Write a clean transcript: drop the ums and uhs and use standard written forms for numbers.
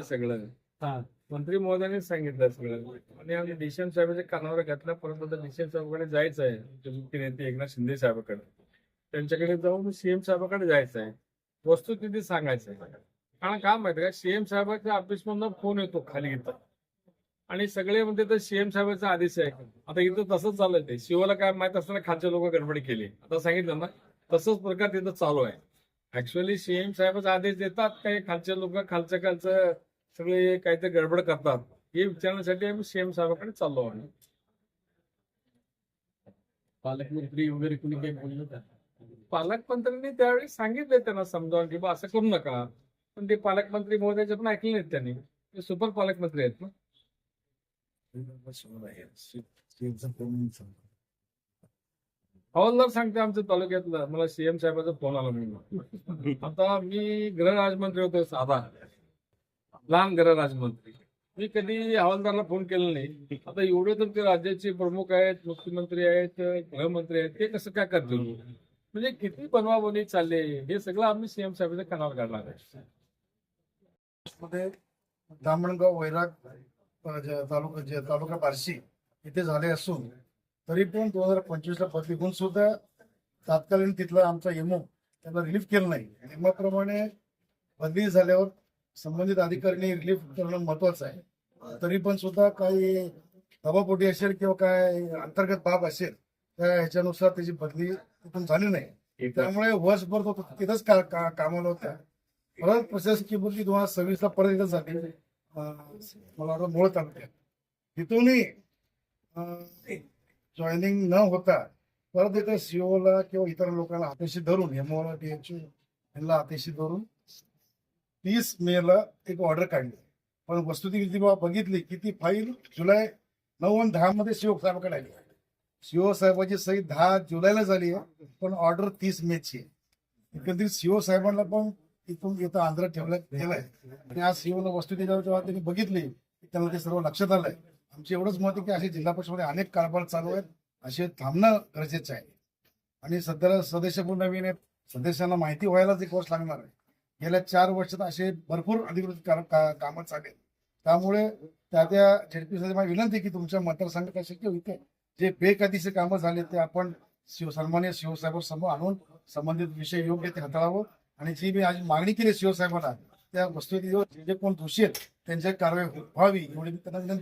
सगळं. हा. मंत्री महोदयांनी सांगितलं सगळं आणि आम्ही डीसीएम साहेबांच्या कानावर घातल्या. परंतु आता डीसीएम साहेबांकडे जायचं आहे, आमचे मुख्य नेते एकनाथ शिंदे साहेबांकडे. त्यांच्याकडे जाऊन सीएम साहेबांकडे जायचं आहे, वस्तुस्थिती सांगायचं आहे. कारण काय माहिती का, सीएम साहेबांच्या ऑफिसमधून फोन येतो खाली इथं आणि सगळे म्हणते तर सीएम साहेबांचा आदेश आहे. आता इथं तसंच चाललंय, ते शिवाला काय माहित असताना खालचे लोक गडबड केली. आता सांगितलं ना, तसंच प्रकार तिथं चालू आहे. ऍक्च्युअली सीएम साहेबांचा आदेश देतात, काही खालचे लोक खालचं सगळे काहीतरी गडबड करतात, हे विचारण्यासाठी आम्ही सीएम साहेबांकडे चाललो आहोत. पालकमंत्री वगैरे कुणी काही बोललं का? पालकमंत्र्यांनी त्यावेळी सांगितले त्यांना समजावून की बा असं करू नका, पण ते पालकमंत्री महोदयाचे पण ऐकले नाहीत त्यांनी. ते सुपर पालकमंत्री आहेत ना. हवालदार सांगते आमच्या तालुक्यातलं, मला सीएम साहेबांचा फोन आला म्हणून. आता मी गृहराज्यमंत्री होतो, साधा लहान गृहराज्यमंत्री. मी कधी हवालदारला फोन केला नाही. आता एवढे तर ते राज्याचे प्रमुख आहेत, मुख्यमंत्री आहेत, गृहमंत्री आहेत, ते कसं काय करतील? म्हणजे किती बनवाबनवी चालले, हे सगळं आम्ही सीएम साहेबांच्या कानावर काढणार आहे. मध्ये धामणगाव वैराग तालुका बार्शी इथे झाले असून तरी पण 2025 ला बदली होऊन सुद्धा तात्कालीन तिथला आमचा एमओ त्याला रिलीफ केलं नाही. नियमाप्रमाणे बदली झाल्यावर संबंधित अधिकाऱ्यांनी रिलीफ करणं महत्वाचं आहे. तरी पण सुद्धा काही दबापोटी असेल किंवा काय अंतर्गत बाब असेल त्या ह्याच्यानुसार त्याची बदली तिथून झाली नाही. त्यामुळे वर्षभर तो तिथंच कामाला होता. परत प्रशासकीय बदली 2026 ला परत इथं झाली. मला वाटतं मूळ तालुक्यात तिथूनही जॉईनिंग न होता परत इथं सीओला किंवा इतर लोकांना हाताशी धरून एमओला डीएचओ यांना हाताशी धरून 30 मे ला एक ऑर्डर काढली. पण वस्तुस्थिती बघितली की ती फाईल जुलै 9 आणि 10 मध्ये सीओ साहेबांकडे आली. सीओ साहेबांची सही 10 जुलैला झाली आहे, पण ऑर्डर 30 मेची आहे. एकंदरीत सीओ साहेबांना पण इथं आंध्रात गेलाय आणि आज सीओला वस्तुस्थिती जेव्हा त्यांनी बघितली त्यांना ते सर्व लक्षात आलंय. आमचे एवढंच मत आहे की असे जिल्हा परिषदेमध्ये अनेक कारभार चालू आहेत, असे थांबणं गरजेचं आहे. आणि सध्याला सदस्य पण नवीन आहेत, सदस्यांना माहिती व्हायलाच एक वर्ष लागणार आहे. गेल्या 4 वर्षात असे भरपूर अधिकृत कामं चालेल. त्यामुळे त्या झेडपीसाठी माझी विनंती की तुमच्या मतदारसंघात शक्य होते जे बेकायदेशीर कामं झाले ते आपण सन्मान्य शिवसाहेबांसमोर आणून संबंधित विषय योग्य ते हाताळावं. आणि जी मी आज मागणी केली शिवसाहेबांना त्या वस्तुस्थितीवर जे कोण दोषी आहेत त्यांच्या कारवाई व्हावी एवढी मी त्यांना विनंती